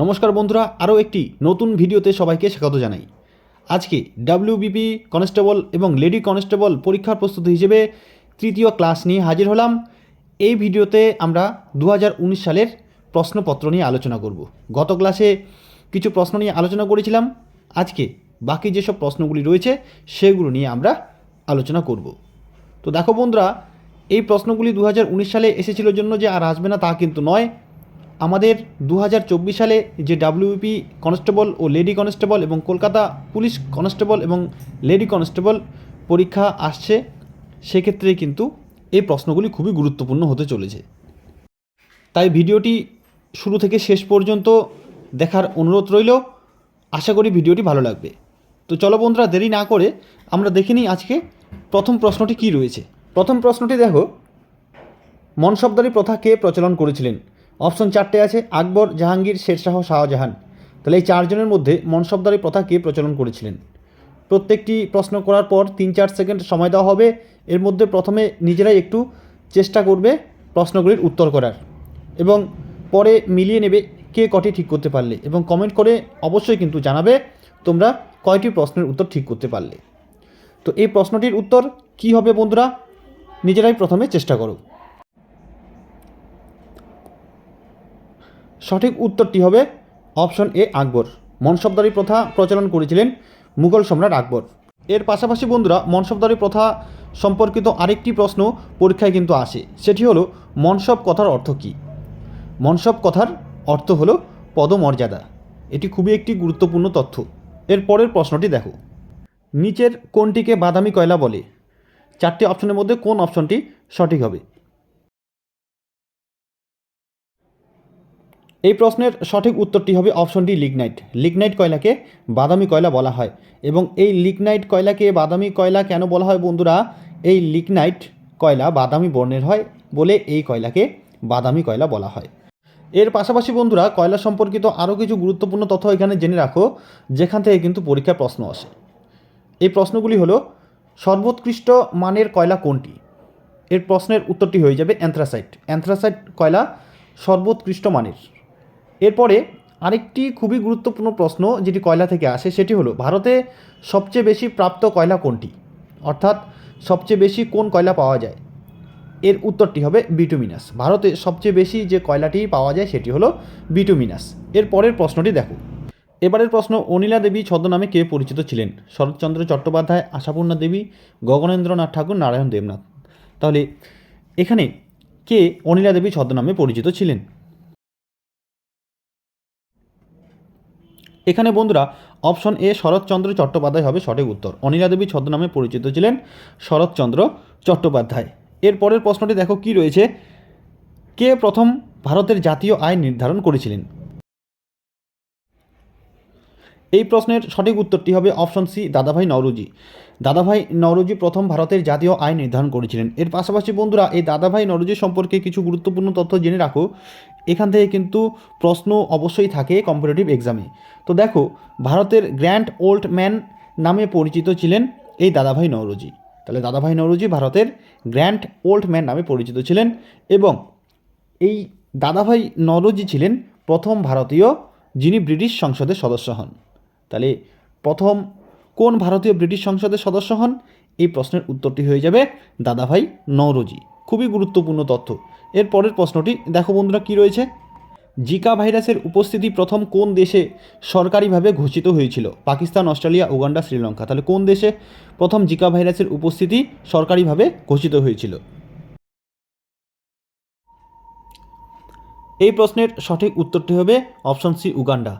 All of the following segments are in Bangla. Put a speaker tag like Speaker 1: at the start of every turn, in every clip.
Speaker 1: নমস্কার বন্ধুরা, আরও একটি নতুন ভিডিওতে সবাইকে স্বাগত জানাই। আজকে ডাব্লিউবিপি কনস্টেবল এবং লেডি কনস্টেবল পরীক্ষার প্রস্তুতি হিসেবে তৃতীয় ক্লাস নিয়ে হাজির হলাম। এই ভিডিওতে আমরা 2019 সালের প্রশ্নপত্র নিয়ে আলোচনা করব। গত ক্লাসে কিছু প্রশ্ন নিয়ে আলোচনা করেছিলাম, আজকে বাকি যেসব প্রশ্নগুলি রয়েছে সেগুলো নিয়ে আমরা আলোচনা করব। তো দেখো বন্ধুরা, এই প্রশ্নগুলি 2019 সালে এসেছিল জন্য যে আর আসবে না তা কিন্তু নয়। আমাদের 2024 সালে যে ডাব্লিউপি কনস্টেবল ও লেডি কনস্টেবল এবং কলকাতা পুলিশ কনস্টেবল এবং লেডি কনস্টেবল পরীক্ষা আসছে, সেক্ষেত্রে কিন্তু এই প্রশ্নগুলি খুবই গুরুত্বপূর্ণ হতে চলেছে। তাই ভিডিওটি শুরু থেকে শেষ পর্যন্ত দেখার অনুরোধ রইল। আশা করি ভিডিওটি ভালো লাগবে। তো চলো বন্ধুরা, দেরি না করে আমরা দেখে নিই আজকে প্রথম প্রশ্নটি কী রয়েছে। প্রথম প্রশ্নটি দেখো, মনসবদারি প্রথা কে প্রচলন করেছিলেন? অপশন 4টে আছে, আকবর, জাহাঙ্গীর, শেরশাহ, শাহজাহান। তাহলে এই চারজনের মধ্যে মনসবদারি প্রথা কে প্রচলন করেছিলেন? প্রত্যেকটি প্রশ্ন করার পর 3-4 সেকেন্ড সময় দেওয়া হবে। এর মধ্যে প্রথমে নিজেরাই একটু চেষ্টা করবে প্রশ্নগুলির উত্তর করার এবং পরে মিলিয়ে নেবে কে কটি ঠিক করতে পারলে, এবং কমেন্ট করে অবশ্যই কিন্তু জানাবে তোমরা কয়টি প্রশ্নের উত্তর ঠিক করতে পারলে। তো এই প্রশ্নটির উত্তর কী হবে বন্ধুরা, নিজেরাই প্রথমে চেষ্টা করো। সঠিক উত্তরটি হবে অপশন এ, আকবর। মনসবদারি প্রথা প্রচলন করেছিলেন মুঘল সম্রাট আকবর। এর পাশাপাশি বন্ধুরা, মনসবদারি প্রথা সম্পর্কিত আরেকটি প্রশ্ন পরীক্ষায় কিন্তু আসে, সেটি হলো মনসব কথার অর্থ কী? মনসব কথার অর্থ হলো পদমর্যাদা। এটি খুবই একটি গুরুত্বপূর্ণ তথ্য। এর পরের প্রশ্নটি দেখো, নিচের কোনটিকে বাদামি কয়লা বলে? 4টি অপশনের মধ্যে কোন অপশনটি সঠিক হবে? এই প্রশ্নের সঠিক উত্তরটি হবে অপশন ডি, লিগনাইট। লিগনাইট কয়লাকে বাদামি কয়লা বলা হয়। এবং এই লিগনাইট কয়লাকে বাদামি কয়লা কেন বলা হয় বন্ধুরা? এই লিগনাইট কয়লা বাদামি বর্ণের হয় বলে এই কয়লাকে বাদামি কয়লা বলা হয়। এর পাশাপাশি বন্ধুরা, কয়লা সম্পর্কিত আরও কিছু গুরুত্বপূর্ণ তথ্য এখানে জেনে রাখো, যেখান থেকে কিন্তু পরীক্ষার প্রশ্ন আসে। এই প্রশ্নগুলি হলো, সর্বোৎকৃষ্ট মানের কয়লা কোনটি? এর প্রশ্নের উত্তরটি হয়ে যাবে অ্যান্থ্রাসাইট। অ্যান্থ্রাসাইট কয়লা সর্বোৎকৃষ্ট মানের। এরপরে আরেকটি খুবই গুরুত্বপূর্ণ প্রশ্ন যেটি কয়লা থেকে আসে, সেটি হলো, ভারতে সবচেয়ে বেশি প্রাপ্ত কয়লা কোনটি? অর্থাৎ সবচেয়ে বেশি কোন কয়লা পাওয়া যায়? এর উত্তরটি হবে বিটুমিনাস। ভারতে সবচেয়ে বেশি যে কয়লাটি পাওয়া যায় সেটি হলো বিটুমিনাস। এর পরের প্রশ্নটি দেখো। এবারের প্রশ্ন, অনিলা দেবী ছদ্মনামে কে পরিচিত ছিলেন? শরৎচন্দ্র চট্টোপাধ্যায়, আশাপূর্ণা দেবী, গগনেন্দ্রনাথ ঠাকুর, নারায়ণ দেবনাথ। তাহলে এখানে কে অনিলা দেবী ছদ্মনামে পরিচিত ছিলেন? এখানে বন্ধুরা অপশন এ, শরৎচন্দ্র চট্টোপাধ্যায় হবে সঠিক উত্তর। অনিলা দেবী ছদ্মনামে পরিচিত ছিলেন শরৎচন্দ্র চট্টোপাধ্যায়। এর পরের প্রশ্নটি দেখো কি রয়েছে, কে প্রথম ভারতের জাতীয় আয় নির্ধারণ করেছিলেন? এই প্রশ্নের সঠিক উত্তরটি হবে অপশন সি, দাদাভাই নওরোজি। দাদাভাই নওরোজি প্রথম ভারতের জাতীয় আয় নির্ধারণ করেছিলেন। এর পাশাপাশি বন্ধুরা, এই দাদাভাই নওরোজি সম্পর্কে কিছু গুরুত্বপূর্ণ তথ্য জেনে রাখো, এখান থেকে কিন্তু প্রশ্ন অবশ্যই থাকে কম্পিটিটিভ এক্সামে। তো দেখো, ভারতের গ্র্যান্ড ওল্ড ম্যান নামে পরিচিত ছিলেন এই দাদাভাই নওরোজি। তাহলে দাদাভাই নওরোজি ভারতের গ্র্যান্ড ওল্ড ম্যান নামে পরিচিত ছিলেন, এবং এই দাদাভাই নওরোজি ছিলেন প্রথম ভারতীয় যিনি ব্রিটিশ সংসদের সদস্য হন। তাহলে প্রথম কোন ভারতীয় ব্রিটিশ সংসদের সদস্য হন? এই প্রশ্নের উত্তরটি হয়ে যাবে দাদাভাই নওরোজি। খুবই গুরুত্বপূর্ণ তথ্য। এর পরের প্রশ্নটি দেখো বন্ধুরা কি রয়েছে, জিকা ভাইরাসের উপস্থিতি প্রথম কোন দেশে সরকারিভাবে ঘোষিত হয়েছিল? Pakistan, Australia, Uganda, Sri Lanka. তাহলে কোন দেশে প্রথম জিকা ভাইরাসের উপস্থিতি সরকারিভাবে ঘোষিত হয়েছিল? এই প্রশ্নের সঠিক উত্তরটি হবে অপশন সি, উগান্ডা।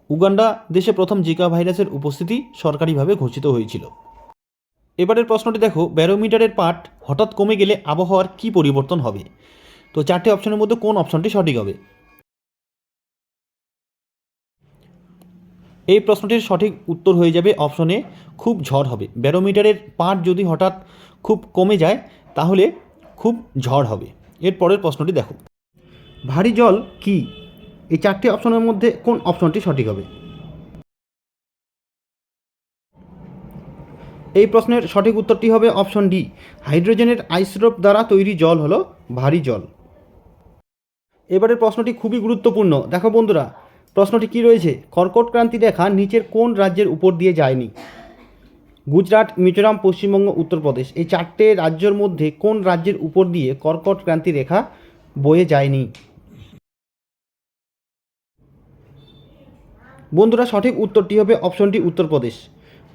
Speaker 1: উগান্ডা দেশে প্রথম জিকা ভাইরাসের উপস্থিতি সরকারিভাবে ঘোষিত হয়েছিল। এবারের প্রশ্নটি দেখো, ব্যারোমিটারের পাঠ হঠাৎ কমে গেলে আবহাওয়ার কি পরিবর্তন হবে? তো 4টে অপশনের মধ্যে কোন অপশনটি সঠিক হবে? এই প্রশ্নটির সঠিক উত্তর হয়ে যাবে অপশন এ, খুব ঝড় হবে। ব্যারোমিটারের পাঠ যদি হঠাৎ খুব কমে যায় তাহলে খুব ঝড় হবে। এর পরের প্রশ্নটি দেখো, ভারী জল কি? এই 4টে অপশনের মধ্যে কোন অপশনটি সঠিক হবে? এই প্রশ্নের সঠিক উত্তরটি হবে অপশন ডি, হাইড্রোজেনের আইসোটোপ দ্বারা তৈরি জল হলো ভারী জল। এবারের প্রশ্নটি খুবই গুরুত্বপূর্ণ। দেখো বন্ধুরা, প্রশ্নটি কি রয়েছে, কর্কট ক্রান্তি রেখা নিচের কোন রাজ্যের উপর দিয়ে যায়নি? গুজরাট, মিজোরাম, পশ্চিমবঙ্গ, উত্তরপ্রদেশ, এই চারটে রাজ্যের মধ্যে কোন রাজ্যের উপর দিয়ে কর্কট ক্রান্তি রেখা বয়ে যায়নি? বন্ধুরা, সঠিক উত্তরটি হবে অপশনটি উত্তরপ্রদেশ।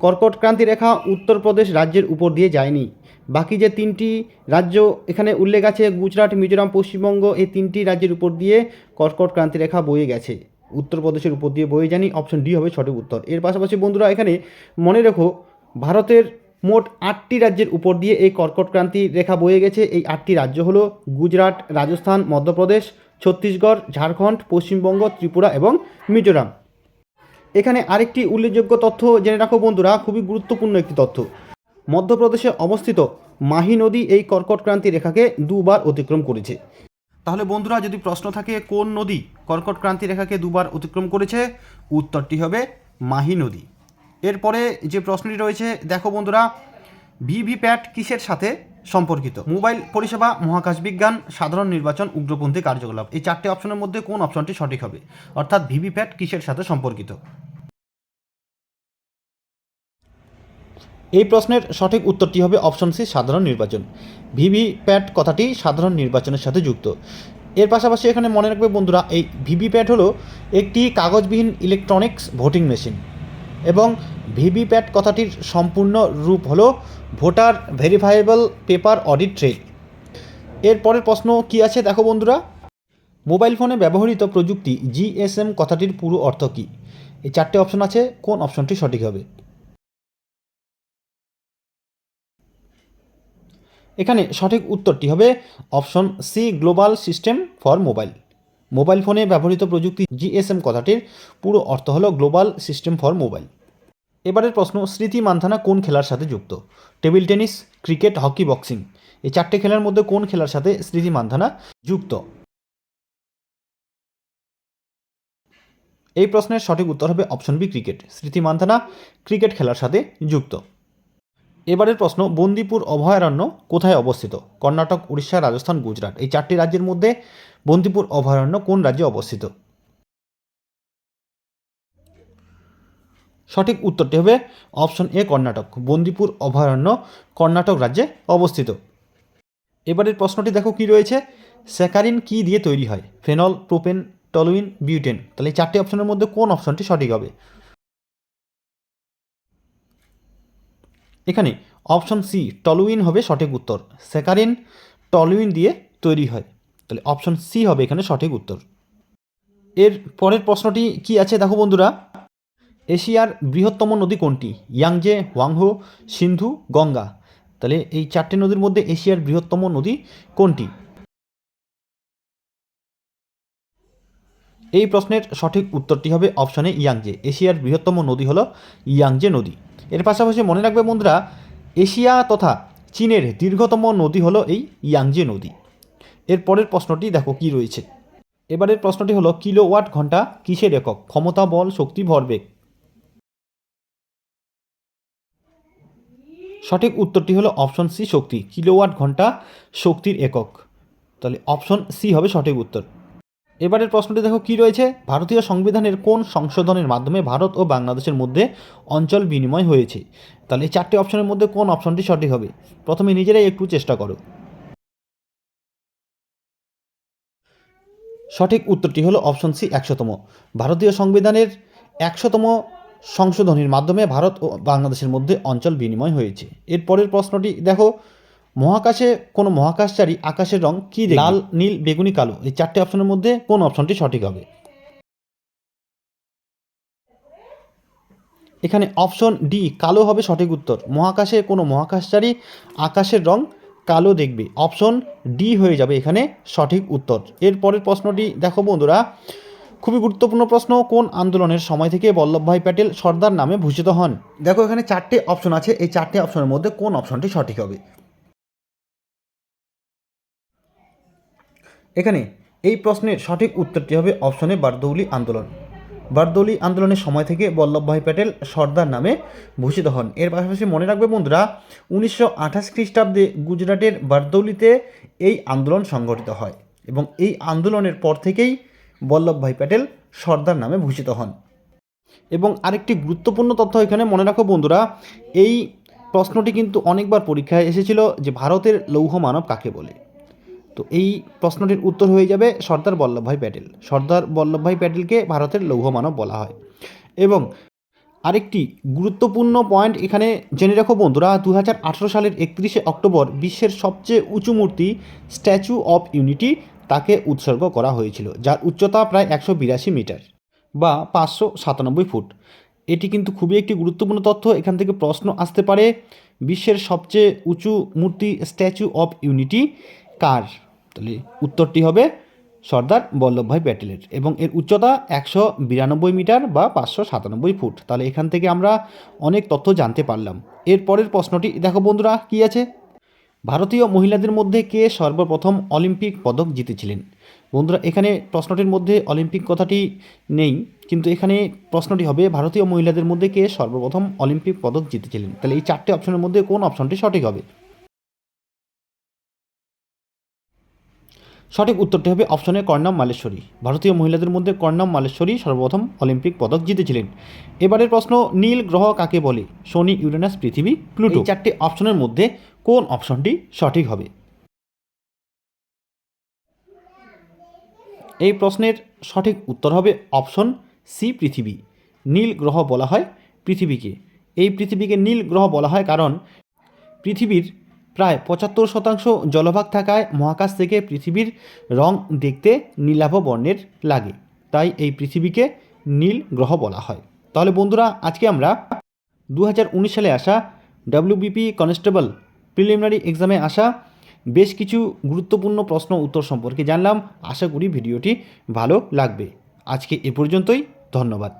Speaker 1: কর্কট ক্রান্তি রেখা উত্তরপ্রদেশ রাজ্যের উপর দিয়ে যায়নি। বাকি যে তিনটি রাজ্য এখানে উল্লেখ আছে, গুজরাট, মিজোরাম, পশ্চিমবঙ্গ, এই তিনটি রাজ্যের উপর দিয়ে কর্কট ক্রান্তি রেখা বয়ে গেছে, উত্তরপ্রদেশের উপর দিয়ে বয়ে যায়নি। অপশন ডি হবে সঠিক উত্তর। এর পাশাপাশি বন্ধুরা এখানে মনে রেখো, ভারতের মোট 8টি রাজ্যের উপর দিয়ে এই কর্কট ক্রান্তি রেখা বয়ে গেছে। এই 8টি রাজ্য হলো গুজরাট, রাজস্থান, মধ্যপ্রদেশ, ছত্তিশগড়, ঝাড়খণ্ড, পশ্চিমবঙ্গ, ত্রিপুরা এবং মিজোরাম। এখানে আরেকটি উল্লেখযোগ্য তথ্য জেনে রাখো বন্ধুরা, খুবই গুরুত্বপূর্ণ একটি তথ্য। মধ্যপ্রদেশে অবস্থিত মাহি নদী এই কর্কট ক্রান্তি রেখাকে দুবার অতিক্রম করেছে। তাহলে বন্ধুরা, যদি প্রশ্ন থাকে কোন নদী কর্কট ক্রান্তি রেখাকে দুবার অতিক্রম করেছে, উত্তরটি হবে মাহি নদী। এরপরে যে প্রশ্নটি রয়েছে দেখো বন্ধুরা, ভিভিপ্যাট কিসের সাথে সম্পর্কিত? মোবাইল পরিষেবা, মহাকাশ বিজ্ঞান, সাধারণ নির্বাচন, উগ্রপন্থী কার্যকলাপ, এই চারটি অপশনের মধ্যে কোন অপশনটি সঠিক হবে? অর্থাৎ ভিভিপ্যাট কিসের সাথে সম্পর্কিত? এই প্রশ্নের সঠিক উত্তরটি হবে অপশন সি, সাধারণ নির্বাচন। ভিভিপ্যাট কথাটি সাধারণ নির্বাচনের সাথে যুক্ত। এর পাশাপাশি এখানে মনে রাখবে বন্ধুরা, এই ভিভিপ্যাট হলো একটি কাগজবিহীন ইলেকট্রনিক্স ভোটিং মেশিন এবং ভিভিপ্যাট কথাটির সম্পূর্ণ রূপ হলো voter verifiable paper audit trail. এর পরের প্রশ্ন কি আছে দেখো বন্ধুরা, মোবাইল ফোনে ব্যবহৃত প্রযুক্তি জিএসএম কথাটির পুরো অর্থ কী? এই চারটে অপশন আছে, কোন অপশনটি সঠিক হবে? এখানে সঠিক উত্তরটি হবে option C, global system for mobile. Mobile ফোনে ব্যবহৃত প্রযুক্তি জিএসএম কথাটির পুরো অর্থ হলো গ্লোবাল সিস্টেম ফর মোবাইল। এবারের প্রশ্ন, স্মৃতি মান্ধানা কোন খেলার সাথে যুক্ত? Table tennis, cricket, hockey, boxing, এই চারটে খেলার মধ্যে কোন খেলার সাথে স্মৃতি মান্ধানা যুক্ত? এই প্রশ্নের সঠিক উত্তর হবে অপশন বি, ক্রিকেট। স্মৃতি মান্ধানা ক্রিকেট খেলার সাথে যুক্ত। এবারের প্রশ্ন, বন্দিপুর অভয়ারণ্য কোথায় অবস্থিত? কর্ণাটক, উড়িষ্যা, রাজস্থান, গুজরাট, এই চারটি রাজ্যের মধ্যে বন্দিপুর অভয়ারণ্য কোন রাজ্যে অবস্থিত? সঠিক উত্তরটি হবে অপশন এ, কর্ণাটক। বন্দিপুর অভয়ারণ্য কর্ণাটক রাজ্যে অবস্থিত। এবারের প্রশ্নটি দেখো কি রয়েছে, স্যাকারিন কি দিয়ে তৈরি হয়? ফেনল, প্রোপেন, টলুইন, বিউটেন, তাহলে এই চারটি অপশনের মধ্যে কোন অপশনটি সঠিক হবে? এখানে অপশন সি, টলুইন হবে সঠিক উত্তর। স্যাকারিন টলুইন দিয়ে তৈরি হয়, তাহলে অপশন সি হবে এখানে সঠিক উত্তর। এর পরের প্রশ্নটি কি আছে দেখো বন্ধুরা, এশিয়ার বৃহত্তম নদী কোনটি? ইয়াংজে, হোয়াংহো, সিন্ধু, গঙ্গা, তাহলে এই চারটি নদীর মধ্যে এশিয়ার বৃহত্তম নদী কোনটি? এই প্রশ্নের সঠিক উত্তরটি হবে অপশনে ইয়াংজে। এশিয়ার বৃহত্তম নদী হলো ইয়াংজে নদী। এর পাশাপাশি মনে রাখবে বন্ধুরা, এশিয়া তথা চীনের দীর্ঘতম নদী হলো এই ইয়াংজে নদী। এর পরের প্রশ্নটি দেখো কি রয়েছে। এবারের প্রশ্নটি হলো, কিলোওয়াট ঘন্টা কিসের একক? ক্ষমতা, বল, শক্তি, ভরবেগ, সঠিক উত্তরটি হলো অপশন সি, শক্তি। কিলোওয়াট ঘন্টা শক্তির একক, তাহলে অপশন সি হবে সঠিক উত্তর। এবারের প্রশ্নটি দেখো কি রয়েছে, ভারতীয় সংবিধানের কোন সংশোধনের মাধ্যমে ভারত ও বাংলাদেশের মধ্যে অঞ্চল বিনিময় হয়েছে? তাহলে এই চারটি অপশনের মধ্যে কোন অপশনটি সঠিক হবে? প্রথমে নিজেরাই একটু চেষ্টা করো। সঠিক উত্তরটি হলো অপশন সি, 100তম। ভারতীয় সংবিধানের 100তম সংশোধনীর মাধ্যমে ভারত ও বাংলাদেশের মধ্যে অঞ্চল বিনিময় হয়েছে। এর পরের প্রশ্নটি দেখো, মহাকাশে কোনো মহাকাশচারী আকাশের রং কী দেখবে? লাল, নীল, বেগুনি, কালো, এই চারটি অপশনের মধ্যে কোন অপশনটি সঠিক হবে? এখানে অপশন ডি, কালো হবে সঠিক উত্তর। মহাকাশে কোনো মহাকাশচারী আকাশের রং কালো দেখবে, অপশন ডি হয়ে যাবে এখানে সঠিক উত্তর। এর পরের প্রশ্নটি দেখো বন্ধুরা, খুবই গুরুত্বপূর্ণ প্রশ্ন, কোন আন্দোলনের সময় থেকে বল্লভভাই প্যাটেল সর্দার নামে ভূষিত হন? দেখো এখানে চারটে অপশন আছে, এই চারটে অপশনের মধ্যে কোন অপশনটি সঠিক হবে? এখানে এই প্রশ্নের সঠিক উত্তরটি হবে অপশনে বারদৌলি আন্দোলন। বারদৌলি আন্দোলনের সময় থেকে বল্লভভাই প্যাটেল সর্দার নামে ভূষিত হন। এর পাশাপাশি মনে রাখবে বন্ধুরা, 1928 খ্রিস্টাব্দে গুজরাটের বারদৌলিতে এই আন্দোলন সংগঠিত হয় এবং এই আন্দোলনের পর থেকেই বল্লভভাই প্যাটেল সর্দার নামে ভূষিত হন। এবং আরেকটি গুরুত্বপূর্ণ তথ্য এখানে মনে রাখো বন্ধুরা, এই প্রশ্নটি কিন্তু অনেকবার পরীক্ষায় এসেছিল যে ভারতের লৌহ মানব কাকে বলে। তো এই প্রশ্নটির উত্তর হয়ে যাবে সর্দার বল্লভভাই প্যাটেল। সর্দার বল্লভভাই প্যাটেলকে ভারতের লৌহ মানব বলা হয়। এবং আরেকটি গুরুত্বপূর্ণ পয়েন্ট এখানে জেনে রাখো বন্ধুরা, 2018 সালের 31শে অক্টোবর বিশ্বের সবচেয়ে উঁচু মূর্তি স্ট্যাচু অফ ইউনিটি তাকে উৎসর্গ করা হয়েছিল, যার উচ্চতা প্রায় 182 মিটার বা 597 ফুট। এটি কিন্তু খুবই একটি গুরুত্বপূর্ণ তথ্য, এখান থেকে প্রশ্ন আসতে পারে বিশ্বের সবচেয়ে উঁচু মূর্তি স্ট্যাচু অফ ইউনিটি কার? তাহলে উত্তরটি হবে সর্দার বল্লভভাই প্যাটেলের এবং এর উচ্চতা 192 মিটার বা 597 ফুট। তাহলে এখান থেকে আমরা অনেক তথ্য জানতে পারলাম। এর পরের প্রশ্নটি দেখো বন্ধুরা কি আছে, ভারতীয় মহিলাদের মধ্যে কে সর্বপ্রথম অলিম্পিক পদক জিতেছিলেন? বন্ধুরা এখানে প্রশ্নটির মধ্যে অলিম্পিক কথাটি নেই, কিন্তু এখানে প্রশ্নটি হবে ভারতীয় মহিলাদের মধ্যে কে সর্বপ্রথম অলিম্পিক পদক জিতেছিলেন। তাহলে এই চারটে অপশনের মধ্যে কোন অপশনটি সঠিক হবে? সঠিক উত্তরটি হবে অপশনে কর্ণাম মালেশ্বরী। ভারতীয় মহিলাদের মধ্যে কর্ণাম মালেশ্বরী সর্বপ্রথম অলিম্পিক পদক জিতেছিলেন। এবারের প্রশ্ন, নীল গ্রহ কাকে বলে? শনি, ইউরেনাস, পৃথিবী, প্লুটো। এই চারটি অপশনের মধ্যে কোন অপশনটি সঠিক হবে? এই প্রশ্নের সঠিক উত্তর হবে অপশন সি, পৃথিবী। নীল গ্রহ বলা হয় পৃথিবীকে। এই পৃথিবীকে নীল গ্রহ বলা হয় কারণ পৃথিবীর প্রায় 75% জলভাগ থাকায় মহাকাশ থেকে পৃথিবীর রং দেখতে নীলাভ বর্ণের লাগে, তাই এই পৃথিবীকে নীল গ্রহ বলা হয়। তাহলে বন্ধুরা আজকে আমরা 2019 সালে আসা ডাব্লিউবিপি কনস্টেবল প্রিলিমিনারি এক্সামে আসা বেশ কিছু গুরুত্বপূর্ণ প্রশ্ন উত্তর সম্পর্কে জানলাম। আশা করি ভিডিওটি ভালো লাগবে। আজকে এ পর্যন্তই, ধন্যবাদ।